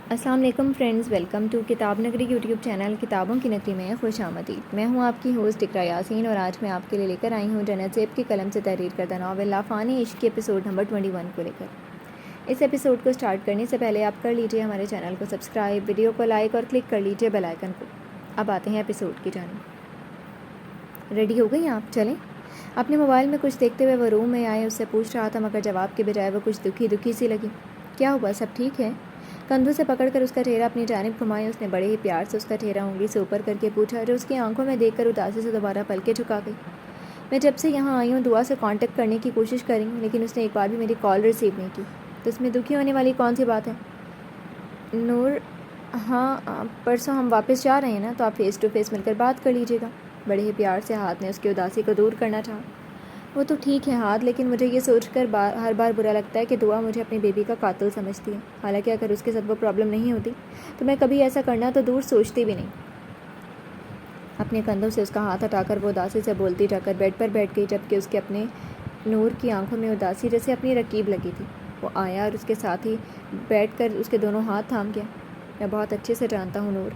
السلام علیکم friends, welcome to کتاب نگری یوٹیوب چینل کتابوں کی نگری میں خوش آمدید۔ میں ہوں آپ کی ہوسٹ اقرا یاسین اور آج میں آپ کے لیے لے کر آئی ہوں جنت زیب کی قلم سے تحریر کردہ ناول لافانی عشق کے ایپیسوڈ نمبر 21 کو لے کر۔ اس ایپیسوڈ کو سٹارٹ کرنے سے پہلے آپ کر لیجئے ہمارے چینل کو سبسکرائب، ویڈیو کو لائک اور کلک کر لیجئے بیل آئیکن کو۔ اب آتے ہیں ایپیسوڈ کی جانب۔ ریڈی ہو گئی آپ؟ چلیں۔ اپنے موبائل میں کچھ دیکھتے ہوئے وہ روم میں آئے، اس سے پوچھ رہا تھا مگر جواب کے بجائے وہ کچھ دکھی سی لگی۔ کیا ہوا؟ سب ٹھیک ہے؟ کندھوں سے پکڑ کر اس کا چہرہ اپنی جانب گھمائے، اس نے بڑے ہی پیار سے اس کا چہرہ انگلی سے اوپر کر کے پوچھا، جو اس کی آنکھوں میں دیکھ کر اداسی سے دوبارہ پلکیں جھکا گئی۔ میں جب سے یہاں آئی ہوں دعا سے کانٹیکٹ کرنے کی کوشش کری ہوں، لیکن اس نے ایک بار بھی میری کال ریسیو نہیں کی۔ تو اس میں دکھی ہونے والی کون سی بات ہے؟ نور، ہاں پرسوں ہم واپس جا رہے ہیں نا، تو آپ فیس ٹو فیس مل کر بات کر لیجیے گا۔ بڑے ہی پیار سے ہاتھ نے اس کی اداسی کو دور کرنا چاہا۔ وہ تو ٹھیک ہے ہاتھ، لیکن مجھے یہ سوچ کر ہر بار برا لگتا ہے کہ دعا مجھے اپنی بیبی کا قاتل سمجھتی ہے، حالانکہ اگر اس کے ساتھ وہ پرابلم نہیں ہوتی تو میں کبھی ایسا کرنا تو دور سوچتی بھی نہیں۔ اپنے کندھوں سے اس کا ہاتھ ہٹا کر وہ اداسی سے بولتی جا کر بیڈ پر بیٹھ گئی، جبکہ اس کے اپنے نور کی آنکھوں میں اداسی جیسے اپنی رکیب لگی تھی۔ وہ آیا اور اس کے ساتھ ہی بیٹھ کر اس کے دونوں ہاتھ تھام گیا۔ میں بہت اچھے سے جانتا ہوں نور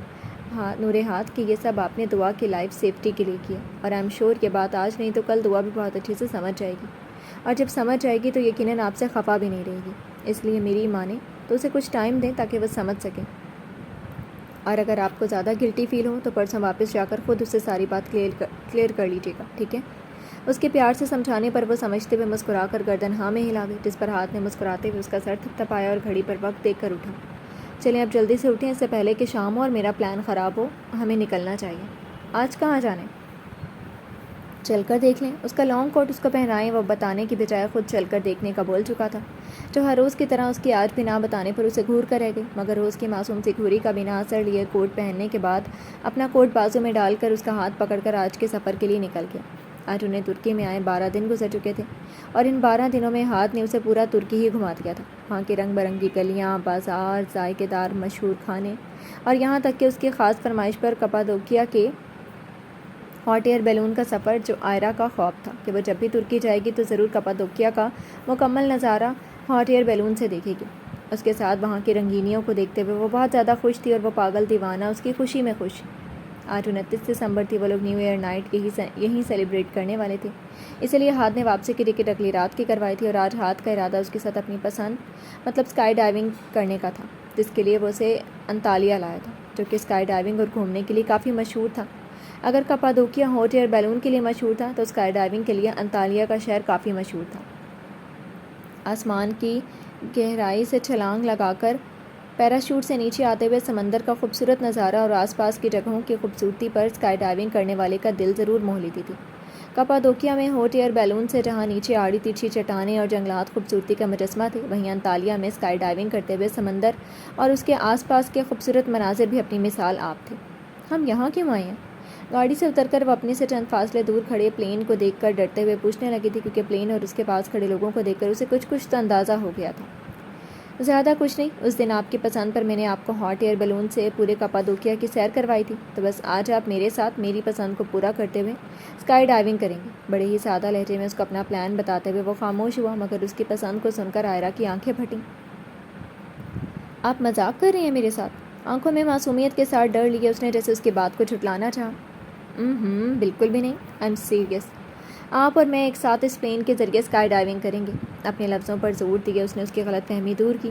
ہاتھ کہ یہ سب آپ نے دعا کی لائف سیفٹی کے لیے کیا، اور آئی ایم شیور یہ بات آج نہیں تو کل دعا بھی بہت اچھے سے سمجھ جائے گی، اور جب سمجھ جائے گی تو یقیناً آپ سے خفا بھی نہیں رہے گی۔ اس لیے میری مانے تو اسے کچھ ٹائم دیں تاکہ وہ سمجھ سکے، اور اگر آپ کو زیادہ گلٹی فیل ہو تو پرسوں واپس جا کر خود اس سے ساری بات کلیئر کر لیجیے گا، ٹھیک ہے؟ اس کے پیار سے سمجھانے پر وہ سمجھتے ہوئے مسکرا کر گردن ہاں میں ہلا گئی، جس پر ہاتھ نے مسکراتے ہوئے اس کا سر تھپتھپایا اور گھڑی پر وقت دیکھ کر اٹھا۔ چلیں اب جلدی سے اٹھیں، اس سے پہلے کہ شام ہو اور میرا پلان خراب ہو، ہمیں نکلنا چاہیے۔ آج کہاں جانے؟ چل کر دیکھ لیں۔ اس کا لانگ کوٹ اس کو پہنائیں، وہ بتانے کی بجائے خود چل کر دیکھنے کا بول چکا تھا، جو ہر روز کی طرح اس کی آج بھی نہ بتانے پر اسے گھور کر رہ گئی، مگر روز کی معصوم سی گھوری کا بنا اثر لیے کوٹ پہننے کے بعد اپنا کوٹ بازو میں ڈال کر اس کا ہاتھ پکڑ کر آج کے سفر کے لیے نکل گیا۔ آج انہیں ترکی میں آئے 12 دن گزر چکے تھے، اور ان 12 دنوں میں ہاتھ نے اسے پورا ترکی ہی گھما دیا تھا۔ وہاں کی رنگ برنگی گلیاں، بازار، ذائقے دار مشہور کھانے، اور یہاں تک کہ اس کی خاص فرمائش پر کپادوکیا کے ہاٹ ایئر بیلون کا سفر، جو آئرا کا خواب تھا کہ وہ جب بھی ترکی جائے گی تو ضرور کپادوکیا کا مکمل نظارہ ہاٹ ایئر بیلون سے دیکھے گی۔ اس کے ساتھ وہاں کی رنگینیوں کو دیکھتے ہوئے وہ بہت زیادہ خوش تھی، اور وہ پاگل دیوانہ اس کی خوشی میں خوش۔ آج 29 دسمبر تھی، وہ لوگ نیو ایئر نائٹ یہیں سیلیبریٹ کرنے والے تھے، اسی لیے ہاتھ نے واپسی کی ٹکٹ اگلی رات کی کروائی تھی، اور آج ہاتھ کا ارادہ اس کے ساتھ اپنی پسند مطلب اسکائی ڈائیونگ کرنے کا تھا، جس کے لیے وہ اسے انطالیہ لایا تھا، جو کہ اسکائی ڈائیونگ اور گھومنے کے لیے کافی مشہور تھا۔ اگر کپادوکیا ہاٹ ایئر بیلون کے لیے مشہور تھا تو اسکائی ڈائیونگ کے لیے انطالیہ کا شہر کافی مشہور تھا۔ آسمان کی گہرائی سے چھلانگ لگا کر پیراشوٹ سے نیچے آتے ہوئے سمندر کا خوبصورت نظارہ اور آس پاس کی جگہوں کی خوبصورتی پر اسکائی ڈائیونگ کرنے والے کا دل ضرور موہ لیتی تھی۔ کپادوکیا میں ہاٹ ایئر بیلون سے جہاں نیچے آڑی تیرچھی چٹانیں اور جنگلات خوبصورتی کا مجسمہ تھے، وہیں انطالیہ میں اسکائی ڈائیونگ کرتے ہوئے سمندر اور اس کے آس پاس کے خوبصورت مناظر بھی اپنی مثال آپ تھے۔ ہم یہاں کیوں آئے ہیں؟ گاڑی سے اتر کر وہ اپنے سے چند فاصلے دور کھڑے پلین کو دیکھ کر ڈرتے ہوئے پوچھنے لگی تھی، کیونکہ پلین اور اس کے پاس کھڑے لوگوں کو دیکھ کر اسے کچھ تو اندازہ ہو گیا تھا۔ زیادہ کچھ نہیں، اس دن آپ کی پسند پر میں نے آپ کو ہاٹ ایئر بیلون سے پورے کپادوکیا کی سیر کروائی تھی، تو بس آج آپ میرے ساتھ میری پسند کو پورا کرتے ہوئے اسکائی ڈائیونگ کریں گے۔ بڑے ہی سادہ لہجے میں اس کو اپنا پلان بتاتے ہوئے وہ خاموش ہوا، مگر اس کی پسند کو سن کر آئرا کی آنکھیں پھٹیں۔ آپ مذاق کر رہی ہیں میرے ساتھ؟ آنکھوں میں معصومیت کے ساتھ ڈر لیے اس نے، جیسے اس کی بات کو جھٹلانا چاہا۔ بالکل بھی نہیں، آئی ایم سیریس۔ آپ اور میں ایک ساتھ اس پلین کے ذریعے اسکائی ڈائیونگ کریں گے۔ اپنے لفظوں پر زور دیے اس نے اس کی غلط فہمی دور کی۔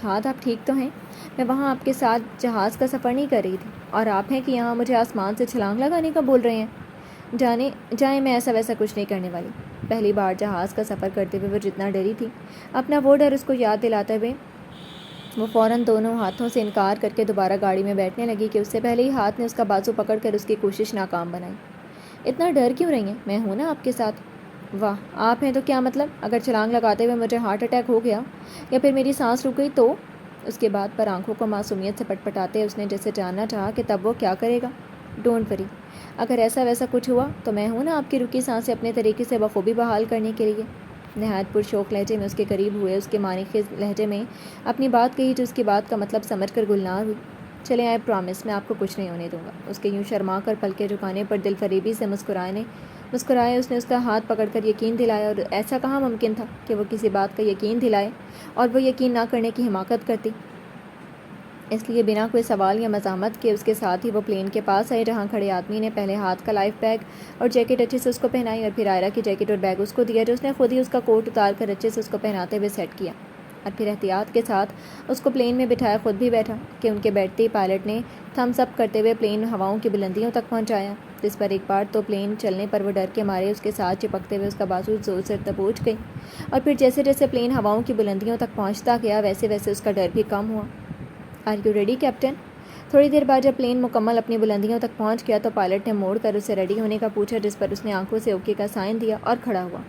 ہاتھ آپ ٹھیک تو ہیں؟ میں وہاں آپ کے ساتھ جہاز کا سفر نہیں کر رہی تھی، اور آپ ہیں کہ یہاں مجھے آسمان سے چھلانگ لگانے کا بول رہے ہیں۔ جائیں، میں ایسا ویسا کچھ نہیں کرنے والی۔ پہلی بار جہاز کا سفر کرتے ہوئے وہ جتنا ڈری تھی، اپنا وہ ڈر اس کو یاد دلاتے ہوئے وہ فوراً دونوں ہاتھوں سے انکار کر کے دوبارہ گاڑی میں بیٹھنے لگی کہ اس سے پہلے ہی ہاتھ نے اس کا بازو پکڑ کر اس کی کوشش ناکام بنائی۔ اتنا ڈر کیوں رہی ہیں؟ میں ہوں نا آپ کے ساتھ۔ واہ، آپ ہیں تو کیا مطلب؟ اگر چھلانگ لگاتے ہوئے مجھے ہارٹ اٹیک ہو گیا یا پھر میری سانس رک گئی تو؟ اس کے بعد پر آنکھوں کو معصومیت سے پٹپٹاتے اس نے جیسے جاننا چاہا کہ تب وہ کیا کرے گا۔ ڈونٹ وری، اگر ایسا ویسا کچھ ہوا تو میں ہوں نا آپ کی رکی سانسیں اپنے طریقے سے بخوبی بحال کرنے کے لیے۔ نہایت پرشوق لہجے میں اس کے قریب ہوئے، اس کے معنی خیز لہجے میں اپنی بات کہی، جو اس کی بات کا مطلب سمجھ کر گلنار ہوئی۔ چلیں، آئی پرامس، میں آپ کو کچھ نہیں ہونے دوں گا۔ اس کے یوں شرما کر پلکیں جھکانے پر دل فریبی سے مسکرائے اس نے اس کا ہاتھ پکڑ کر یقین دلایا، اور ایسا کہاں ممکن تھا کہ وہ کسی بات کا یقین دلائے اور وہ یقین نہ کرنے کی حماقت کرتی۔ اس لیے بنا کوئی سوال یا مزاحمت کے اس کے ساتھ ہی وہ پلین کے پاس آئے، جہاں کھڑے آدمی نے پہلے ہاتھ کا لائف بیگ اور جیکٹ اچھے سے اس کو پہنائی اور پھر آئرہ کی جیکٹ اور بیگ اس کو دیا، جو اس نے خود ہی اس کا کوٹ اتار کر اچھے سے اس کو پہناتے ہوئے سیٹ کیا اور پھر احتیاط کے ساتھ اس کو پلین میں بٹھایا، خود بھی بیٹھا کہ ان کے بیٹھتے ہی پائلٹ نے تھمس اپ کرتے ہوئے پلین ہواؤں کی بلندیوں تک پہنچایا، جس پر ایک بار تو پلین چلنے پر وہ ڈر کے مارے اس کے ساتھ چپکتے ہوئے اس کا بازو زور سے دبوچ گئی، اور پھر جیسے جیسے پلین ہواؤں کی بلندیوں تک پہنچتا گیا ویسے ویسے اس کا ڈر بھی کم ہوا۔ Are you ready captain? تھوڑی دیر بعد جب پلین مکمل اپنی بلندیوں تک پہنچ گیا تو پائلٹ نے موڑ کر اسے ریڈی ہونے کا پوچھا، جس پر اس نے آنکھوں سے اوکے کا سائن دیا اور کھڑا ہوا۔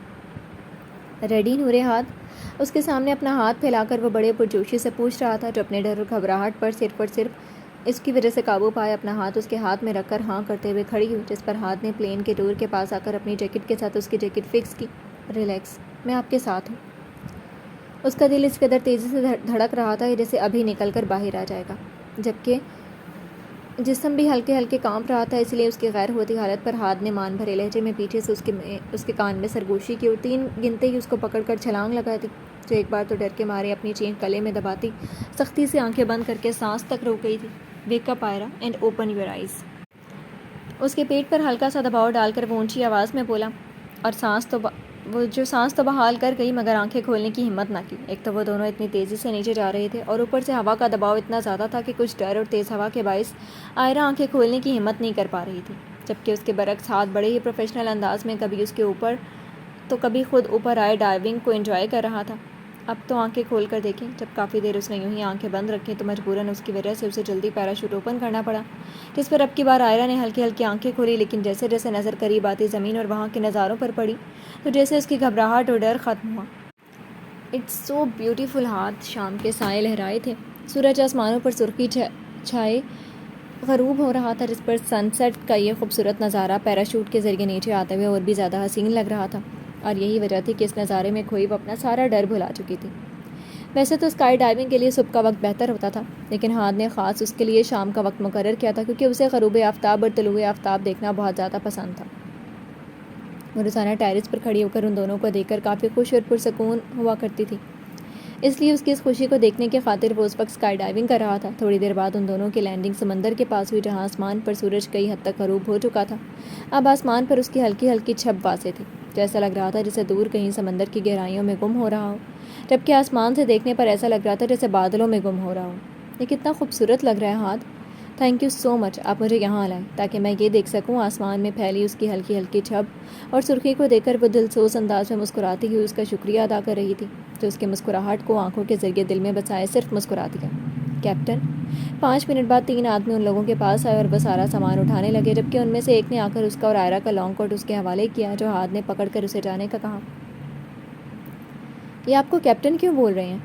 ریڈی نورے ہاتھ؟ اس کے سامنے اپنا ہاتھ پھیلا کر وہ بڑے پرجوشی سے پوچھ رہا تھا، جو اپنے ڈر اور گھبراہٹ پر صرف اس کی وجہ سے قابو پایا اپنا ہاتھ اس کے ہاتھ میں رکھ کر ہاں کرتے ہوئے کھڑی ہوئی، جس پر ہاتھ نے پلین کے ڈور کے پاس آ کر اپنی جیکٹ کے ساتھ اس کی جیکٹ فکس کی۔ ریلیکس، میں آپ کے ساتھ ہوں۔ اس کا دل اس قدر تیزی سے دھڑک رہا تھا کہ جیسے ابھی نکل کر باہر آ جائے گا، جبکہ جسم بھی ہلکے ہلکے کانپ رہا تھا، اس لیے اس کی غیر ہوتی حالت پر ہاتھ نے مان بھرے لہجے میں پیچھے سے اس کے کان میں سرگوشی کی اور 3 گنتے ہی اس کو پکڑ کر چھلانگ لگا دی، جو ایک بار تو ڈر کے مارے اپنی چینک گلے میں دباتی سختی سے آنکھیں بند کر کے سانس تک روک گئی تھی۔ Wake up Aira and open your eyes. اس کے پیٹ پر ہلکا سا دباؤ ڈال کر وہ اونچی آواز میں بولا، اور سانس تو بحال کر گئی مگر آنکھیں کھولنے کی ہمت نہ کی۔ ایک تو وہ دونوں اتنی تیزی سے نیچے جا رہے تھے اور اوپر سے ہوا کا دباؤ اتنا زیادہ تھا کہ کچھ ڈر اور تیز ہوا کے باعث آئرہ آنکھیں کھولنے کی ہمت نہیں کر پا رہی تھی، جبکہ اس کے برعکس ہاتھ بڑے ہی پروفیشنل انداز میں کبھی اس کے اوپر تو کبھی خود اوپر آئے ڈائیونگ کو انجوائے کر رہا تھا۔ اب تو آنکھیں کھول کر دیکھیں۔ جب کافی دیر اس نے یوں ہی آنکھیں بند رکھیں تو مجبوراً اس کی وجہ سے اسے جلدی پیراشوٹ اوپن کرنا پڑا، جس پر اب کی بار آئرہ نے ہلکی ہلکی آنکھیں کھولی، لیکن جیسے جیسے نظر قریب آتی زمین اور وہاں کے نظاروں پر پڑی تو جیسے اس کی گھبراہٹ اور ڈر ختم ہوا۔ It's so beautiful. ہاتھ شام کے سائے لہرائے تھے، سورج آسمانوں پر سرخی چھائے غروب ہو رہا تھا، جس پر سن سیٹ کا یہ خوبصورت نظارہ پیراشوٹ کے ذریعے نیچے آتے ہوئے اور بھی زیادہ حسین لگ رہا تھا، اور یہی وجہ تھی کہ اس نظارے میں کھوئی وہ اپنا سارا ڈر بھلا چکی تھی۔ ویسے تو اسکائی ڈائیونگ کے لیے صبح کا وقت بہتر ہوتا تھا، لیکن ہاتھ نے خاص اس کے لیے شام کا وقت مقرر کیا تھا، کیونکہ اسے غروب آفتاب اور طلوع آفتاب دیکھنا بہت زیادہ پسند تھا۔ وہ روزانہ ٹیرس پر کھڑی ہو کر ان دونوں کو دیکھ کر کافی خوش اور پرسکون ہوا کرتی تھی، اس لیے اس کی اس خوشی کو دیکھنے کی خاطر وہ اس وقت اسکائی ڈائیونگ کر رہا تھا۔ تھوڑی دیر بعد ان دونوں کی لینڈنگ سمندر کے پاس ہوئی، جہاں آسمان پر سورج کئی حد تک غروب ہو چکا تھا۔ اب آسمان پر اس کی ہلکی ہلکی چھب واضح تھی، جیسا لگ رہا تھا جیسے دور کہیں سمندر کی گہرائیوں میں گم ہو رہا ہو، جبکہ آسمان سے دیکھنے پر ایسا لگ رہا تھا جیسے بادلوں میں گم ہو رہا ہو۔ یہ کتنا خوبصورت لگ رہا ہے ہاتھ، تھینک یو سو مچ، آپ مجھے یہاں لائیں تاکہ میں یہ دیکھ سکوں۔ آسمان میں پھیلی اس کی ہلکی ہلکی چھب اور سرخی کو دیکھ کر وہ دلسوز انداز میں مسکراتی ہوئی اس کا شکریہ ادا کر رہی تھی، جو اس کے مسکراہٹ کو آنکھوں کے ذریعے دل میں بسائے صرف مسکرا دیا۔ کیپٹن۔ 5 منٹ بعد 3 آدمی ان لوگوں کے پاس آئے اور وہ سارا سامان اٹھانے لگے، جبکہ ان میں سے ایک نے آ کر اس کا اور آئرہ کا لانگ کوٹ اس کے حوالے کیا، جو ہاتھ نے پکڑ کر اسے جانے کا کہا۔ یہ آپ کو کیپٹن کیوں بول رہے ہیں؟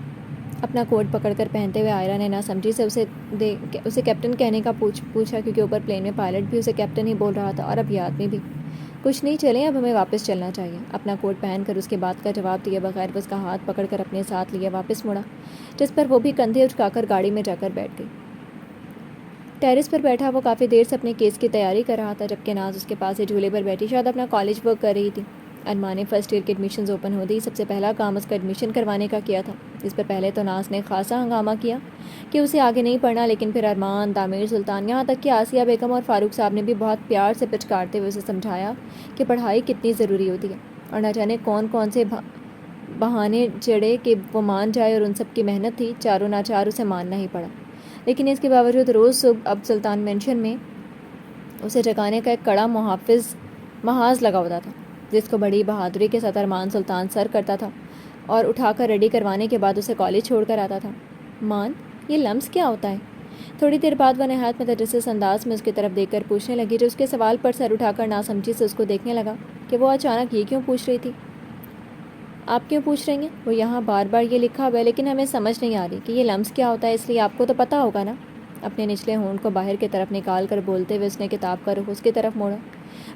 اپنا کوٹ پکڑ کر پہنتے ہوئے آئرہ نے نہ سمجھی سے اسے کیپٹن کہنے کا پوچھا، کیونکہ اوپر پلین میں پائلٹ بھی اسے کیپٹن ہی بول رہا تھا اور اب یہ آدمی بھی۔ کچھ نہیں، چلیں اب ہمیں واپس چلنا چاہیے۔ اپنا کوٹ پہن کر اس کے بات کا جواب دیے بغیر وہ اس کا ہاتھ پکڑ کر اپنے ساتھ لیے واپس مڑا، جس پر وہ بھی کندھے اچکا کر گاڑی میں جا کر بیٹھ گئی۔ ٹیرس پر بیٹھا وہ کافی دیر سے اپنے کیس کی تیاری کر رہا تھا، جبکہ ناز اس کے پاس ہی جھولے پر بیٹھی شاید اپنا کالج ورک کر رہی تھی۔ ارمان نے فرسٹ ایئر کے ایڈمیشنز اوپن ہوتے ہی سب سے پہلا کام اس کا ایڈمیشن کروانے کا کیا تھا، جس پر پہلے تو ناز نے خاصا ہنگامہ کیا کہ اسے آگے نہیں پڑھنا، لیکن پھر ارمان، دامیر سلطان، یہاں تک کہ آسیہ بیگم اور فاروق صاحب نے بھی بہت پیار سے پچکارتے ہوئے اسے سمجھایا کہ پڑھائی کتنی ضروری ہوتی ہے، اور نہ جانے کون کون سے بہانے جڑے کہ وہ مان جائے، اور ان سب کی محنت تھی، چاروں ناچار اسے ماننا ہی پڑا۔ لیکن اس کے باوجود روز صبح اب سلطان مینشن میں اسے جگانے کا ایک کڑا محاذ لگا ہوتا تھا، جس کو بڑی بہادری کے ساتھ ارمان سلطان سر کرتا تھا اور اٹھا کر ریڈی کروانے کے بعد اسے کالج چھوڑ کر آتا تھا۔ مان، یہ لمس کیا ہوتا ہے؟ تھوڑی دیر بعد وہ نہایت متجسس انداز میں اس کی طرف دیکھ کر پوچھنے لگی، جو اس کے سوال پر سر اٹھا کر ناسمجھی سے اس کو دیکھنے لگا کہ وہ اچانک یہ کیوں پوچھ رہی تھی۔ آپ کیوں پوچھ رہی ہیں؟ وہ یہاں بار بار یہ لکھا ہوا ہے، لیکن ہمیں سمجھ نہیں آ رہی کہ یہ لمس کیا ہوتا ہے، اس لیے آپ کو تو پتہ ہوگا نا۔ اپنے نچلے ہونٹ کو باہر کی طرف نکال کر بولتے ہوئے اس نے کتاب کا رخ اس کی طرف موڑا،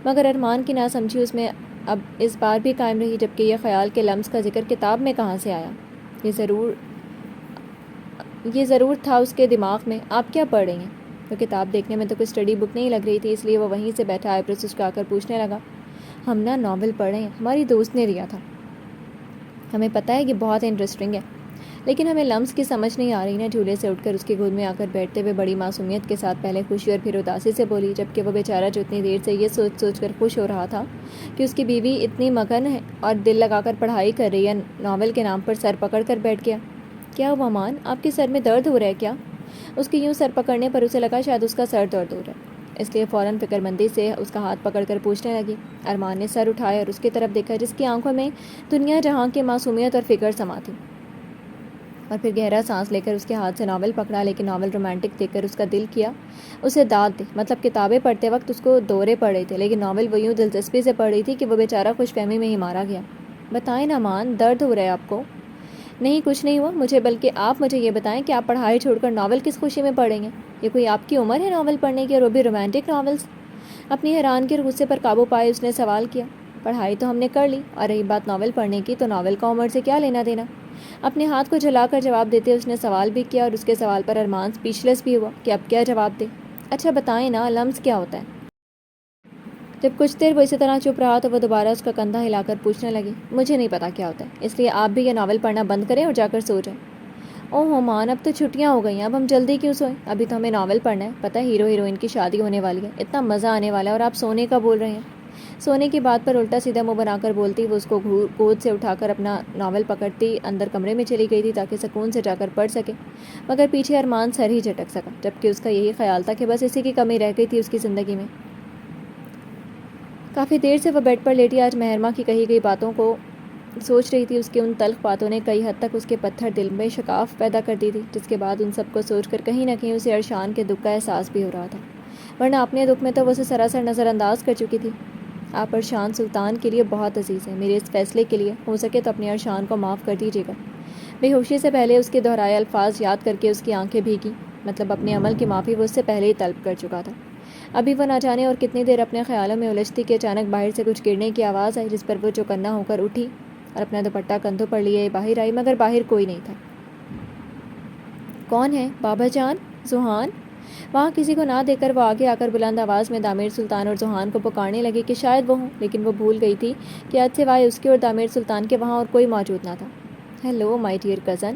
مگر ارمان کی ناسمجھی اس میں اب اس بار بھی قائم رہی، جبکہ یہ خیال کہ لمس کا ذکر کتاب میں کہاں سے آیا، یہ ضرور تھا اس کے دماغ میں۔ آپ کیا پڑھ رہی ہیں؟ وہ کتاب دیکھنے میں تو کوئی اسٹڈی بک نہیں لگ رہی تھی، اس لیے وہ وہیں سے بیٹھا آئیبروز اچکا کر پوچھنے لگا، ہم نا ناول پڑھ رہے ہیں، ہماری دوست نے دیا تھا، ہمیں پتہ ہے یہ بہت انٹرسٹنگ ہے، لیکن ہمیں لمس کی سمجھ نہیں آ رہی نا۔ جھولے سے اٹھ کر اس کی گود میں آ کر بیٹھتے ہوئے بڑی معصومیت کے ساتھ پہلے خوشی اور پھر اداسی سے بولی، جبکہ وہ بیچارہ جو اتنی دیر سے یہ سوچ سوچ کر خوش ہو رہا تھا کہ اس کی بیوی اتنی مگن ہے اور دل لگا کر پڑھائی کر رہی ہے، ناول کے نام پر سر پکڑ کر بیٹھ گیا۔ کیا ہوا مان، آپ کے سر میں درد ہو رہا ہے کیا؟ اس کی یوں سر پکڑنے پر اسے لگا شاید اس کا سر درد ہو رہا ہے، اس لیے فوراً فکر مندی سے اس کا ہاتھ پکڑ کر پوچھنے لگی۔ ارمان نے سر اٹھایا اور اس کی طرف دیکھا، جس کی آنکھوں میں دنیا جہاں کی معصومیت اور فکر سما تھی، اور پھر گہرا سانس لے کر اس کے ہاتھ سے ناول پکڑا، لیکن ناول رومانٹک دیکھ کر اس کا دل کیا اسے داد دے۔ مطلب کتابیں پڑھتے وقت اس کو دورے پڑ رہے تھے، لیکن ناول وہ یوں دلچسپی سے پڑھ رہی تھی کہ وہ بیچارہ خوش فہمی میں ہی مارا گیا۔ بتائیں نا مان، درد ہو رہا ہے آپ کو؟ نہیں کچھ نہیں ہوا مجھے، بلکہ آپ مجھے یہ بتائیں کہ آپ پڑھائی چھوڑ کر ناول کس خوشی میں پڑھیں گے؟ یہ کوئی آپ کی عمر ہے ناول پڑھنے کی، اور وہ بھی رومانٹک ناولس؟ اپنی حیرانگی اور غصے پر قابو پائے اس نے سوال کیا۔ پڑھائی تو ہم نے کر لی، اور رہی بات ناول پڑھنے کی، تو ناول کا عمر سے کیا لینا دینا؟ اپنے ہاتھ کو جلا کر جواب دیتے اس نے سوال بھی کیا، اور اس کے سوال پر ارمان اسپیچلیس بھی ہوا کہ اب کیا جواب دے۔ اچھا بتائیں نا، لمس کیا ہوتا ہے؟ جب کچھ دیر وہ اسی طرح چپ رہا تو وہ دوبارہ اس کا کندھا ہلا کر پوچھنے لگی، مجھے نہیں پتا کیا ہوتا ہے، اس لیے آپ بھی یہ ناول پڑھنا بند کریں اور جا کر سو جائیں۔ اوہ مان، اب تو چھٹیاں ہو گئی ہیں، اب ہم جلدی کیوں سوئیں؟ ابھی تو ہمیں ناول پڑھنا ہے، پتہ ہے ہیرو ہیروئن کی شادی ہونے والی ہے، اتنا مزہ آنے والا ہے، اور آپ سونے کا بول رہے ہیں۔ سونے کی بات پر الٹا سیدھا منہ بنا کر بولتی وہ اس کو گود سے اٹھا کر اپنا ناول پکڑتی اندر کمرے میں چلی گئی تھی تاکہ سکون سے جا کر پڑھ سکے، مگر پیچھے ارمان سر ہی جھٹک سکا، جبکہ اس کا یہی خیال تھا کہ بس اسی کی کمی رہ گئی تھی اس کی زندگی میں۔ کافی دیر سے وہ بیڈ پر لیٹی آج محرمہ کی کہی گئی باتوں کو سوچ رہی تھی۔ اس کی ان تلخ باتوں نے کئی حد تک اس کے پتھر دل میں شگاف پیدا کر دی تھی، جس کے بعد ان سب کو سوچ کر کہیں نہ کہیں اسے عرشان کے دکھ کا احساس بھی ہو رہا تھا، ورنہ اپنے دکھ میں تو وہ اسے سراسر نظر انداز کر چکی تھی۔ آپ عرشان سلطان کے لیے بہت عزیز ہیں، میرے اس فیصلے کے لیے ہو سکے تو اپنے عرشان کو معاف کر دیجیے گا۔ بے ہوشی سے پہلے اس کے دہرائے الفاظ یاد کر کے اس کی آنکھیں بھیگی، مطلب اپنے عمل کی معافی وہ اس سے پہلے ہی طلب کر چکا تھا۔ ابھی وہ نہ جانے اور کتنی دیر اپنے خیالوں میں الجھتی کہ اچانک باہر سے کچھ گرنے کی آواز آئی، جس پر وہ چوکنا ہو کر اٹھی اور اپنا دوپٹہ کندھوں پر لیے باہر آئی، مگر باہر کوئی نہیں تھا۔ کون ہے؟ بابا جان؟ زوہان؟ وہاں کسی کو نہ دیکھ کر وہ آگے آ کر بلند آواز میں دامیر سلطان اور زوہان کو پکارنے لگی کہ شاید وہ ہوں، لیکن وہ بھول گئی تھی کہ آج سوائے اس کے اور دامیر سلطان کے وہاں اور کوئی موجود نہ تھا۔ Hello my dear cousin.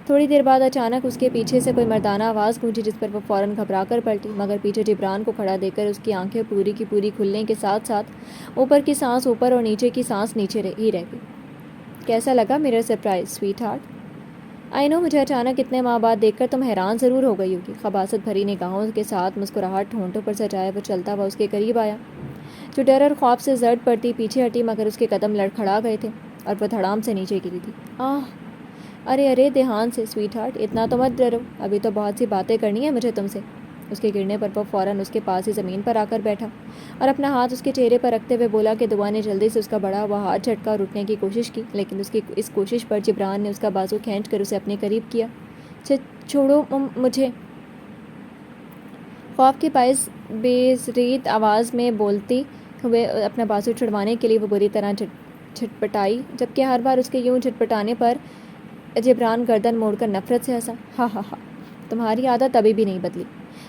تھوڑی دیر بعد اچانک اس کے پیچھے سے کوئی مردانہ آواز گونجی، جس پر وہ فوراً گھبرا کر پلٹی، مگر پیچھے جبران کو کھڑا دیکھ کر اس کی آنکھیں پوری کی پوری کھلنے کے ساتھ ساتھ اوپر کی سانس اوپر اور نیچے کی سانس نیچے ہی رہ گئی۔ کیسا لگا میرا سرپرائز سویٹ ہارٹ؟ آئی نو، مجھے اچانک اتنے ماہ بعد دیکھ کر تم حیران ضرور ہو گئی ہوگی۔ خباثت بھری نگاہوں کے ساتھ مسکراہٹ ہونٹوں پر سجائے وہ چلتا ہوا اس کے قریب آیا، جو ڈر اور خوف سے زرد پڑتی پیچھے ہٹی، مگر اس کے قدم لڑکھڑا گئے تھے اور وہ دھڑام سے نیچے گری تھی۔ ارے دھیان سے سویٹ ہارٹ، اتنا تو مت ڈرو، ابھی تو بہت سی باتیں کرنی ہیں مجھے تم سے۔ اس کے گرنے پر وہ فوراً اس کے پاس ہی زمین پر آ کر بیٹھا اور اپنا ہاتھ اس کے چہرے پر رکھتے ہوئے بولا کہ دعا نے جلدی سے اس کا بڑا ہوا ہاتھ جھٹکا اور اٹھنے کی کوشش کی، لیکن اس کی اس کوشش پر جبران نے اس کا بازو کھینچ کر اسے اپنے قریب کیا۔ چھوڑو مجھے، خوف کے باعث بےزرید آواز میں بولتی ہوئے اپنا بازو چھڑوانے کے لیے وہ بری طرح جھٹپٹائی، جبکہ ہر بار اس کے یوں جھٹپٹانے پر جبران گردن موڑ کر نفرت سے ہنسا۔ ہا، تمہاری عادت ابھی بھی نہیں بدلی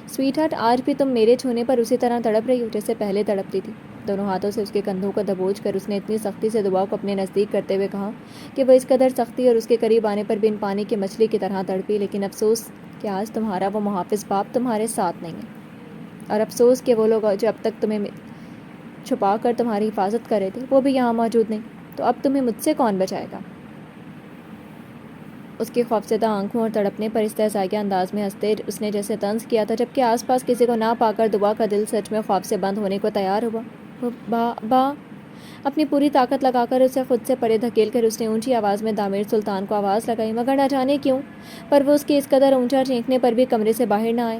سویٹ ہارٹ، آج بھی تم میرے چھونے پر اسی طرح تڑپ رہی ہو جیسے پہلے تڑپتی تھی۔ دونوں ہاتھوں سے اس کے کندھوں کو دبوچ کر اس نے اتنی سختی سے دعا کو اپنے نزدیک کرتے ہوئے کہا کہ وہ اس قدر سختی اور اس کے قریب آنے پر بن پانی کی مچھلی کی طرح تڑپی، لیکن افسوس کہ آج تمہارا وہ محافظ باپ تمہارے ساتھ نہیں ہے، اور افسوس کہ وہ لوگ جو اب تک تمہیں چھپا کر تمہاری حفاظت کر رہے تھے وہ بھی یہاں موجود نہیں، تو اب تمہیں مجھ سے کون بچائے گا؟ اس کی خوفزدہ آنکھوں اور تڑپنے پر استہزائیہ انداز میں ہنستے اس نے جیسے طنز کیا تھا، جبکہ آس پاس کسی کو نہ پا کر دعا کا دل سچ میں خوف سے بند ہونے کو تیار ہوا۔ با اپنی پوری طاقت لگا کر اسے خود سے پرے دھکیل کر اس نے اونچی آواز میں دامیر سلطان کو آواز لگائی، مگر نہ جانے کیوں پر وہ اس کے اس قدر اونچا چینکنے پر بھی کمرے سے باہر نہ آئے۔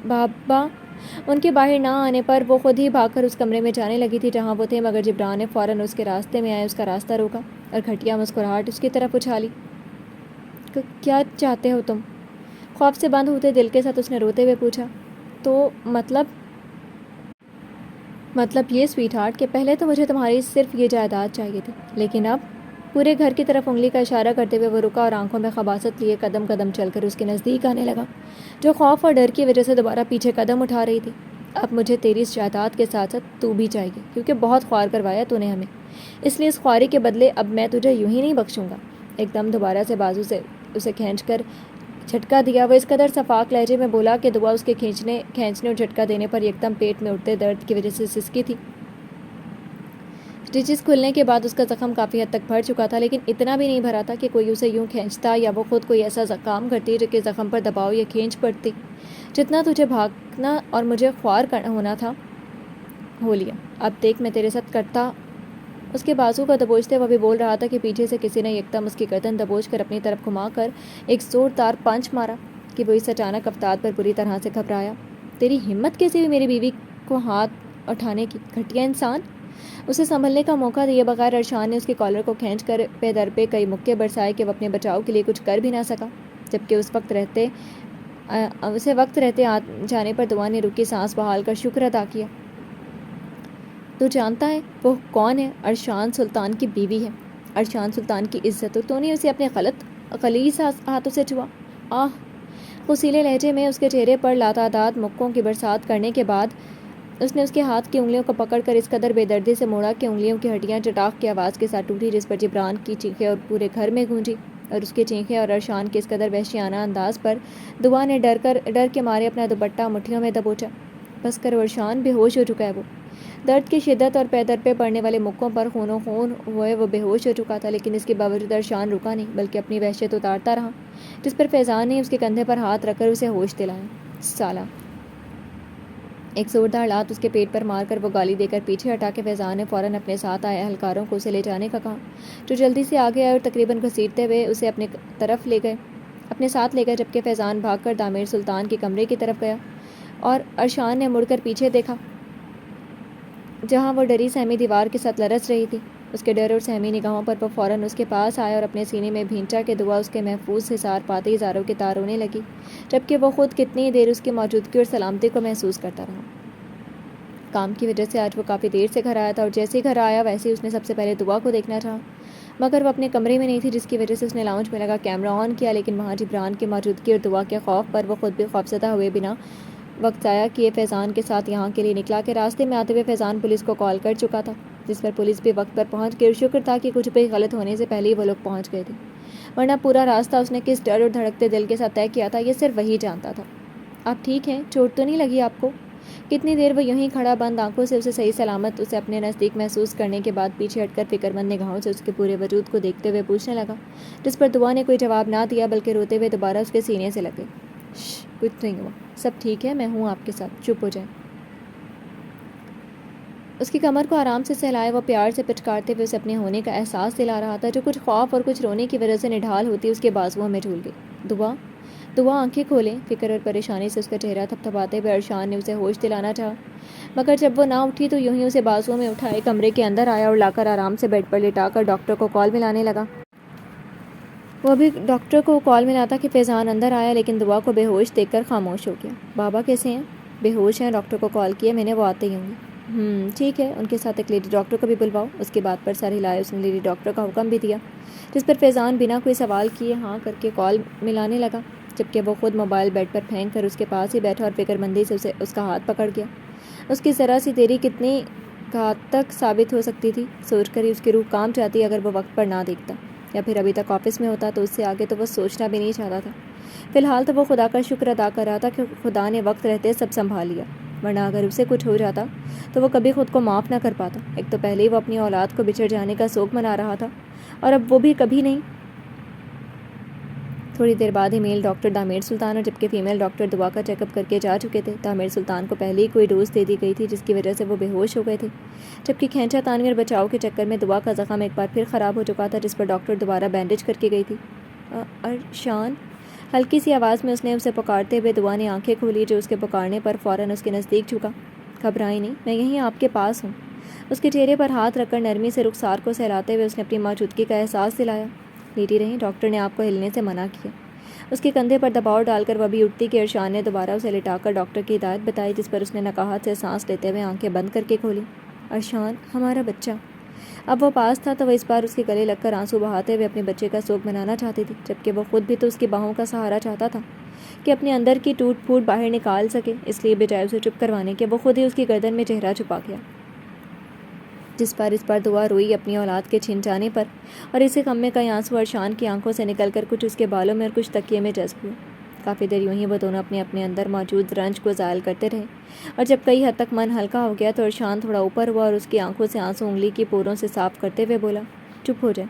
بابا ان کے باہر نہ آنے پر وہ خود ہی بھاگ کر اس کمرے میں جانے لگی تھی جہاں وہ تھے، مگر جبران نے فوراً اس کے راستے میں آئے اس کا راستہ روکا اور گھٹیا مسکراہٹ اس کی طرف اچھالی۔ کیا چاہتے ہو تم؟ خوف سے بند ہوتے دل کے ساتھ اس نے روتے ہوئے پوچھا۔ تو مطلب یہ سویٹ ہارٹ کہ پہلے تو مجھے تمہاری صرف یہ جائیداد چاہیے تھی، لیکن اب پورے گھر کی طرف انگلی کا اشارہ کرتے ہوئے وہ رکا اور آنکھوں میں خباثت لیے قدم قدم چل کر اس کے نزدیک آنے لگا، جو خوف اور ڈر کی وجہ سے دوبارہ پیچھے قدم اٹھا رہی تھی۔ اب مجھے تیری اس جائیداد کے ساتھ ساتھ تو بھی چاہیے، کیونکہ بہت خوار کروایا تو نے ہمیں، اس لیے اس خواری کے بدلے اب میں تجھے یوں ہی نہیں بخشوں گا۔ ایک دم دوبارہ سے بازو سے اسے کھینچ کر جھٹکا دیا۔ وہ اس قدر شفاف لہجے میں بولا کہ دعا اس کے کھینچنے اور جھٹکا دینے پر یکدم پیٹ میں اٹھتے درد کی وجہ سے سسکی تھی۔ سٹیچز کھلنے کے بعد اس کا زخم کافی حد تک بھر چکا تھا، لیکن اتنا بھی نہیں بھرا تھا کہ کوئی اسے یوں کھینچتا یا وہ خود کوئی ایسا کام کرتی جو کہ زخم پر دباؤ یا کھینچ پڑتی۔ جتنا تجھے بھاگنا اور مجھے خوار ہونا تھا ہو لیا، اب دیکھ میں تیرے ساتھ کرتا۔ اس کے بازو کا دبوچتے وہ بھی بول رہا تھا کہ پیچھے سے کسی نے یکدم اس کی گردن دبوچ کر اپنی طرف گھما کر ایک زوردار پنچ مارا کہ وہ اس اچانک افتاد پر بری طرح سے گھبرایا۔ تیری ہمت کیسے ہوئی میری بیوی کو ہاتھ اٹھانے کی، گھٹیا انسان! اسے سنبھلنے کا موقع دیے بغیر ارشان نے اس کے کالر کو کھینچ کر پے در پہ کئی مکے برسائے کہ وہ اپنے بچاؤ کے لیے کچھ کر بھی نہ سکا، جبکہ اسے وقت رہتے آ جانے پر دعا نے رکی سانس بحال کر شکر ادا کیا۔ تو جانتا ہے وہ کون ہے؟ ارشان سلطان کی بیوی ہے، ارشان سلطان کی عزت، اور تو نے اسے اپنے غلیظ ہاتھوں سے چھوا۔ آہ! غصیلے لہجے میں اس کے چہرے پر لاتعداد مکوں کی برسات کرنے کے بعد اس نے اس کے ہاتھ کی انگلیوں کو پکڑ کر اس قدر بے دردی سے موڑا کہ انگلیوں کی ہڈیاں چٹاخ کی آواز کے ساتھ ٹوٹی، جس پر جبران کی چیخیں اور پورے گھر میں گونجی۔ اور اس کی چیخیں اور ارشان کے اس قدر وحشیانہ انداز پر دعا نے ڈر کے مارے اپنا دوپٹہ مٹھیوں میں دبوچا۔ بس کر ارشان، بے ہوش ہو چکا ہے وہ۔ درد کی شدت اور پے در پہ پڑنے والے مکوں پر خون ہوئے وہ بے ہوش ہو چکا تھا، لیکن اس کے باوجود ارشان رکا نہیں بلکہ اپنی وحشت اتارتا رہا، جس پر فیضان نے اس کے کندھے پر ہاتھ رکھ کر اسے ہوش دلایا۔ سالہ! ایک زوردار لات اس کے پیٹ پر مار کر وہ گالی دے کر پیچھے ہٹا کے فیضان نے فوراً اپنے ساتھ آئے اہلکاروں کو اسے لے جانے کا کہا، جو جلدی سے آگے آئے اور تقریباً گھسیٹتے ہوئے اسے اپنے ساتھ لے گئے، جبکہ فیضان بھاگ کر دامیر سلطان کے کمرے کی طرف گیا اور ارشان نے مڑ کر پیچھے دیکھا، جہاں وہ ڈری سہمی دیوار کے ساتھ لرز رہی تھی۔ اس کے ڈر اور سہمی نگاہوں پر وہ فوراً اس کے پاس آیا اور اپنے سینے میں بھینچا کہ دعا اس کے محفوظ حصار پاتے ہی زاروں کی تار رونے لگی، جبکہ وہ خود کتنی دیر اس کی موجودگی اور سلامتی کو محسوس کرتا رہا۔ کام کی وجہ سے آج وہ کافی دیر سے گھر آیا تھا، اور جیسے ہی گھر آیا ویسے ہی اس نے سب سے پہلے دعا کو دیکھنا چاہا، مگر وہ اپنے کمرے میں نہیں تھی، جس کی وجہ سے اس نے لاؤنج میں لگا کیمرہ آن کیا، لیکن وہاں جبران کی موجودگی اور دعا کے خوف پر وہ خود بھی خوفزدہ ہوئے بنا وقت ضائع کیے فیضان کے ساتھ یہاں کے لیے نکلا کہ راستے میں آتے ہوئے فیضان پولیس کو کال کر چکا تھا، جس پر پولیس بھی وقت پر پہنچ گئی، اور شکر تھا کہ کچھ بھی غلط ہونے سے پہلے ہی وہ لوگ پہنچ گئے تھے، ورنہ پورا راستہ اس نے کس ڈر اور دھڑکتے دل کے ساتھ طے کیا تھا یہ صرف وہی جانتا تھا۔ آپ ٹھیک ہیں؟ چوٹ تو نہیں لگی آپ کو؟ کتنی دیر وہ یوں ہی کھڑا بند آنکھوں سے اسے صحیح سلامت اسے اپنے نزدیک محسوس کرنے کے بعد پیچھے ہٹ کر فکر مند نگاہوں سے اس کے پورے وجود کو دیکھتے ہوئے پوچھنے لگا، جس پر دعا نے کوئی جواب نہ دیا بلکہ روتے ہوئے دوبارہ اس کے سینے سے لگے۔ کچھ نہیں ہوا، سب ٹھیک ہے، میں ہوں آپ کے ساتھ، چپ ہو جائیں۔ اس کی کمر کو آرام سے سہلائے وہ پیار سے پچکارتے ہوئے اسے اپنے ہونے کا احساس دلا رہا تھا، جو کچھ خوف اور کچھ رونے کی وجہ سے نڈھال ہوتی اس کے بازوؤں میں جھول گئی۔ دعا آنکھیں کھولیں، فکر اور پریشانی سے اس کا چہرہ تھپتھپاتے ہوئے ارشان نے اسے ہوش دلانا چاہا، مگر جب وہ نہ اٹھی تو یوں ہی اسے بازوؤں میں اٹھائے کمرے کے اندر آیا اور لا کر آرام سے بیڈ پر لٹا کر ڈاکٹر کو کال ملانے لگا۔ وہ بھی ڈاکٹر کو کال ملاتا کہ فیضان اندر آیا، لیکن دعا کو بے ہوش دیکھ کر خاموش ہو گیا۔ بابا کیسے ہیں؟ بے ہوش ہیں، ڈاکٹر کو کال کیا میں نے، وہ آتے ہی ہوں گے۔ ٹھیک ہے، ان کے ساتھ ایک لیڈی ڈاکٹر کو بھی بلواؤ۔ اس کی بات پر سر ہلائے اس نے لیڈی ڈاکٹر کا حکم بھی دیا، جس پر فیضان بنا کوئی سوال کیے ہاں کر کے کال ملانے لگا، جبکہ وہ خود موبائل بیڈ پر پھینک کر اس کے پاس ہی بیٹھا اور فکر مندی سے اس کا ہاتھ پکڑ گیا۔ اس کی ذرا سی دیری کتنی گھاتک ثابت ہو سکتی تھی، سوچ کر ہی اس کی روح کانپ جاتی اگر وہ وقت پر نہ دیکھتا، یا پھر ابھی تک آفس میں ہوتا، تو اس سے آگے تو وہ سوچنا بھی نہیں چاہتا تھا۔ فی الحال تو وہ خدا کا شکر ادا کر رہا تھا کہ خدا نے وقت رہتے سب سنبھال لیا، ورنہ اگر اسے کچھ ہو جاتا تو وہ کبھی خود کو معاف نہ کر پاتا۔ ایک تو پہلے ہی وہ اپنی اولاد کو بچھڑ جانے کا سوگ منا رہا تھا، اور اب وہ بھی کبھی نہیں۔ تھوڑی دیر بعد ہی میل ڈاکٹر دامیر سلطان اور جبکہ فیمیل ڈاکٹر دعا کا چیک اپ کر کے جا چکے تھے۔ دامیر سلطان کو پہلے ہی کوئی ڈوز دے دی گئی تھی، جس کی وجہ سے وہ بے ہوش ہو گئے تھے، جبکہ کھینچا تانی اور بچاؤ کے چکر میں دعا کا زخم ایک بار پھر خراب ہو چکا تھا، جس پر ڈاکٹر دوبارہ بینڈیج کر کے گئی تھی۔ ارشان! ہلکی سی آواز میں اس نے اسے پکارتے ہوئے دعا نے آنکھیں کھولی، جو اس کے پکارنے پر فوراً اس کے نزدیک جھکا۔ گھبرائی نہیں، میں یہیں آپ کے پاس ہوں۔ اس کے چہرے پر ہاتھ رکھ کر نرمی سے رخسار کو سہلاتے ہوئے اس نے اپنی موجودگی کا احساس دلایا۔ لیٹی رہیں، ڈاکٹر نے آپ کو ہلنے سے منع کیا۔ اس کے کندھے پر دباؤ ڈال کر وہ بھی اٹھتی کہ ارشان نے دوبارہ اسے لٹا کر ڈاکٹر کی ہدایت بتائی، جس پر اس نے نقاہت سے سانس لیتے ہوئے آنکھیں بند کر کے کھولی۔ ارشان، ہمارا بچہ! اب وہ پاس تھا تو وہ اس بار اس کے گلے لگ کر آنسو بہاتے ہوئے اپنے بچے کا سوگ منانا چاہتی تھی، جبکہ وہ خود بھی تو اس کی باہوں کا سہارا چاہتا تھا کہ اپنے اندر کی ٹوٹ پھوٹ باہر نکال سکے، اس لیے بجائے اسے چپ کروانے کے وہ خود ہی اس کی گردن میں چہرہ چھپا گیا۔ جس پر اس پر دعا روئی اپنی اولاد کے چھن جانے پر، اور اسی غم میں کئی آنسو ارشان کی آنکھوں سے نکل کر کچھ اس کے بالوں میں اور کچھ تکیے میں جذب ہوئے۔ کافی دیر یوں ہی وہ دونوں اپنے اپنے اندر موجود رنج کو زائل کرتے رہے، اور جب کئی حد تک من ہلکا ہو گیا تو ارشان تھوڑا اوپر ہوا اور اس کی آنکھوں سے آنسو انگلی کی پوروں سے صاف کرتے ہوئے بولا، چپ ہو جائے،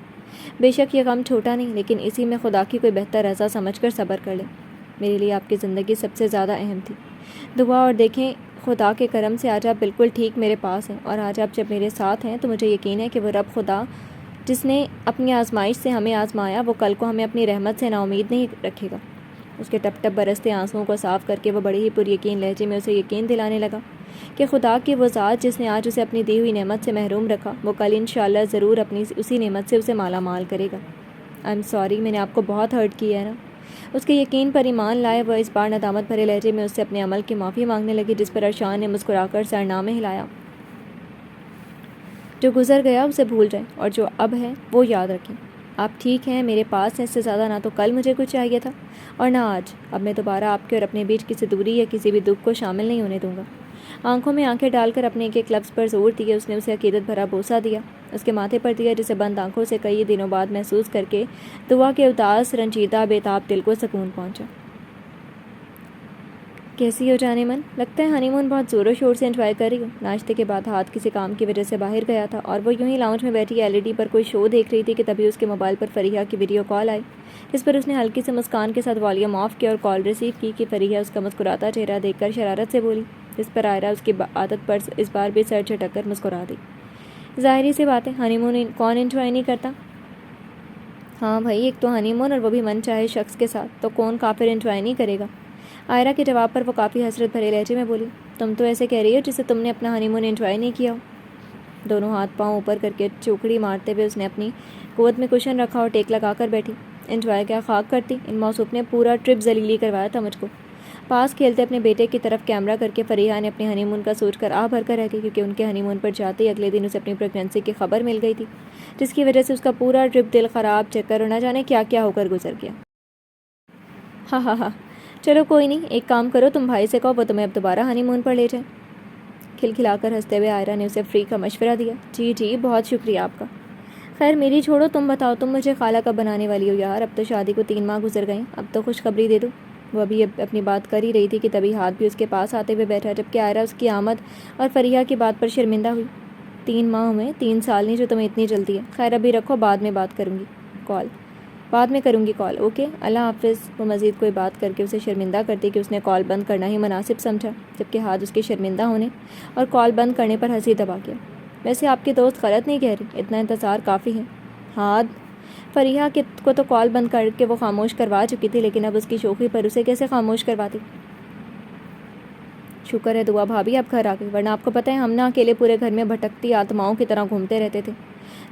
بے شک یہ غم چھوٹا نہیں، لیکن اسی میں خدا کی کوئی بہتر رضا سمجھ کر صبر کر لیں۔ میرے لیے آپ کی زندگی سب سے زیادہ اہم تھی دعا، اور دیکھیں خدا کے کرم سے آج آپ بالکل ٹھیک میرے پاس ہیں، اور آج آپ جب میرے ساتھ ہیں تو مجھے یقین ہے کہ وہ رب خدا جس نے اپنی آزمائش سے ہمیں آزمایا، وہ کل کو ہمیں اپنی رحمت سے نا امید نہیں رکھے گا۔ اس کے ٹپ ٹپ برستے آنسوؤں کو صاف کر کے وہ بڑے ہی پر یقین لہجے میں اسے یقین دلانے لگا کہ خدا کی وہ ذات جس نے آج اسے اپنی دی ہوئی نعمت سے محروم رکھا، وہ کل انشاءاللہ ضرور اپنی اسی نعمت سے اسے مالا مال کرے گا۔ آئی ایم سوری، میں نے آپ کو بہت ہرٹ کیا ہے نا۔ اس کے یقین پر ایمان لائے وہ اس بار ندامت بھرے لہجے میں اس سے اپنے عمل کی معافی مانگنے لگی، جس پر ارشان نے مسکرا کر سرنامے ہلایا، جو گزر گیا اسے بھول جائیں اور جو اب ہے وہ یاد رکھیں۔ آپ ٹھیک ہیں، میرے پاس ہیں، اس سے زیادہ نہ تو کل مجھے کچھ چاہیے تھا اور نہ آج۔ اب میں دوبارہ آپ کے اور اپنے بیچ کسی دوری یا کسی بھی دکھ کو شامل نہیں ہونے دوں گا۔ آنکھوں میں آنکھیں ڈال کر اپنے ایک ایک لفظ پر زور دیے اس نے اسے عقیدت بھرا بوسہ دیا، اس کے ماتھے پر دیا، جسے بند آنکھوں سے کئی دنوں بعد محسوس کر کے دعا کے اداس رنجیدہ بے تاب دل کو سکون پہنچا۔ کیسی ہو جانے من؟ لگتا ہے ہنی مون بہت زور و شور سے انجوائے کر رہی ہو۔ ناشتے کے بعد ہاتھ کسی کام کی وجہ سے باہر گیا تھا اور وہ یوں ہی لاؤنج میں بیٹھی LED پر کوئی شو دیکھ رہی تھی کہ تبھی اس کے موبائل پر فریحہ کی ویڈیو کال آئی، جس پر اس نے ہلکی سے مسکان کے ساتھ والیوم آف کیا اور کال ریسیو کی کہ فریحہ اس کا مسکراتا چہرہ دیکھ کر شرارت سے بولی، جس پر عائرہ اس کی عادت پر اس بار بھی سر جھٹک کر مسکرا دی۔ ظاہری سی بات ہے، ہنی مون کون انجوائے نہیں کرتا؟ ہاں بھائی، ایک تو ہنی مون اور وہ بھی من چاہے شخص کے ساتھ، تو کون کافر انجوائے نہیں کرے گا؟ عائرہ کے جواب پر وہ کافی حسرت بھرے لہجے میں بولی، تم تو ایسے کہہ رہی ہو جسے تم نے اپنا ہنی مون انجوائے نہیں کیا ہو۔ دونوں ہاتھ پاؤں اوپر کر کے چوکڑی مارتے ہوئے اس نے اپنی قوت میں کشن رکھا اور ٹیک لگا کر بیٹھی۔ انجوائے کیا خاک کرتی، ان موصوف نے پورا ٹرپ ذلیلی کروایا تھا مجھ کو۔ پاس کھیلتے اپنے بیٹے کی طرف کیمرہ کر کے فریحہ نے اپنے ہنی مون کا سوچ کر بھر کر رہ گئی، کیونکہ ان کے ہنی مون پر جاتے ہی اگلے دن اسے اپنی پریگنینسی کی خبر مل گئی تھی، جس کی وجہ سے اس کا پورا ٹرپ دل خراب، چکر اور نہ جانے کیا کیا ہو کر گزر گیا۔ ہاں ہاں ہاں، چلو کوئی نہیں، ایک کام کرو، تم بھائی سے کہو وہ تمہیں اب دوبارہ ہنی مون پر لے جائیں۔ کھلکھلا کر ہنستے ہوئے عائرہ نے اسے فری کا مشورہ دیا۔ جی جی، بہت شکریہ آپ کا۔ خیر میری چھوڑو، تم بتاؤ، تم مجھے خالہ کب بنانے والی ہو یار؟ اب تو شادی کو 3 ماہ گزر گئے، اب تو خوشخبری دے دو۔ وہ ابھی اپنی بات کر ہی رہی تھی کہ تبھی ہاتھ بھی اس کے پاس آتے ہوئے بیٹھا، جبکہ عائرہ اس کی آمد اور فریحہ کی بات پر شرمندہ ہوئی۔ 3 ماہ میں 3 سال نہیں جو تمہیں اتنی جلدی ہے۔ خیر ابھی رکھو، بعد میں کروں گی کال، اوکے، اللہ حافظ۔ وہ مزید کوئی بات کر کے اسے شرمندہ کرتی کہ اس نے کال بند کرنا ہی مناسب سمجھا، جبکہ ہاتھ اس کے شرمندہ ہونے اور کال بند کرنے پر ہنسی دبا گیا۔ ویسے آپ کی دوست غلط نہیں کہہ رہی، اتنا انتظار کافی ہے۔ ہاں، فریحہ کو تو کال بند کر کے وہ خاموش کروا چکی تھی، لیکن اب اس کی شوخی پر اسے کیسے خاموش کرواتی؟ شکر ہے دعا بھابھی آپ گھر آ گئی، ورنہ آپ کو پتہ ہے ہم نہ اکیلے پورے گھر میں بھٹکتی آتماؤں کی طرح گھومتے رہتے تھے۔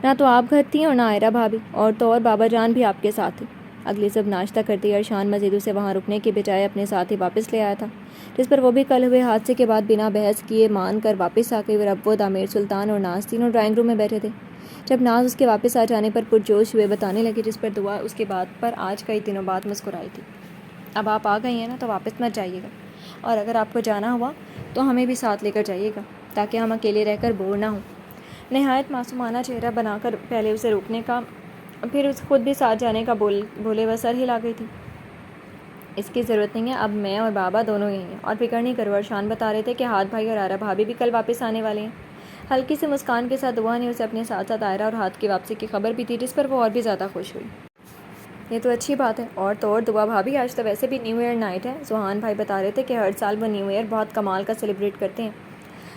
نہ تو آپ گھر تھیں اور نہ عائرہ بھابھی، اور تو اور بابا جان بھی آپ کے ساتھ تھے۔ اگلی صبح ناشتہ کرتی ارشان مزید اسے وہاں رکنے کے بجائے اپنے ساتھ ہی واپس لے آیا تھا، جس پر وہ بھی کل ہوئے حادثے کے بعد بنا بحث کیے مان کر واپس آ گئی، اور اب وہ دامیر سلطان اور ناز تینوں ڈرائنگ روم میں بیٹھے تھے۔ جب ناز اس کے واپس آ جانے پر پرجوش ہوئے بتانے لگی، جس پر دعا اس کی بات پر آج کئی دنوں بعد مسکرائی تھی، اب آپ آ گئی ہیں نا تو واپس مت جائیے گا، اور اگر آپ کو جانا ہوا تو ہمیں بھی ساتھ لے کر جائیے گا تاکہ ہم اکیلے رہ کر بور نہ ہوں۔ نہایت معصومانہ چہرہ بنا کر پہلے اسے روکنے کا، پھر اس خود بھی ساتھ جانے کا بولے وہ سر ہلا گئی تھی۔ اس کی ضرورت نہیں ہے، اب میں اور بابا دونوں یہیں ہیں، اور فکر نہیں کرو، ارشان بتا رہے تھے کہ ہاتھ بھائی اور عائرہ بھابھی بھی کل واپس آنے والے ہیں۔ ہلکی سی مسکان کے ساتھ دعا نے اسے اپنے ساتھ ساتھ عائرہ اور ہاتھ کی واپسی کی خبر بھی دی، جس پر وہ اور بھی زیادہ خوش ہوئی۔ یہ تو اچھی بات ہے، اور تو اور دعا بھابھی آج تو ویسے بھی نیو ایئر نائٹ ہے، سبحان بھائی بتا رہے تھے کہ ہر سال وہ نیو ایئر بہت کمال کا سیلیبریٹ کرتے ہیں،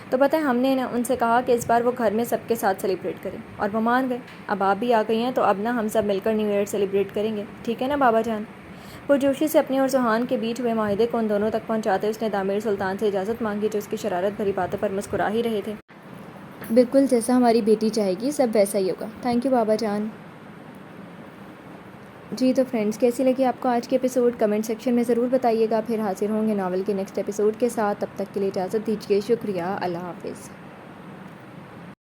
تو پتہ ہے ہم نے ان سے کہا کہ اس بار وہ گھر میں سب کے ساتھ سیلیبریٹ کریں، اور وہ مان گئے۔ اب آپ بھی آ گئی ہیں تو اب نا ہم سب مل کر نیو ایئر سیلیبریٹ کریں گے، ٹھیک ہے نا بابا جان؟ پرجوشی سے اپنے اور سبحان کے بیچ ہوئے معاہدے کو ان دونوں تک پہنچاتے اس نے دامیر سلطان سے اجازت مانگی، جو اس کی شرارت بھری باتوں پر مسکرا ہی رہے تھے۔ بالکل جیسا ہماری بیٹی چاہے گی سب ویسا ہی ہوگا، تھینک یو بابا جان۔ جی تو فرینڈز، کیسی لگی آپ کو آج کی ایپیسوڈ؟ کمنٹ سیکشن میں ضرور بتائیے گا۔ پھر حاضر ہوں گے ناول کے نیکسٹ ایپیسوڈ کے ساتھ، تب تک کے لیے اجازت دیجیے، شکریہ، اللہ حافظ۔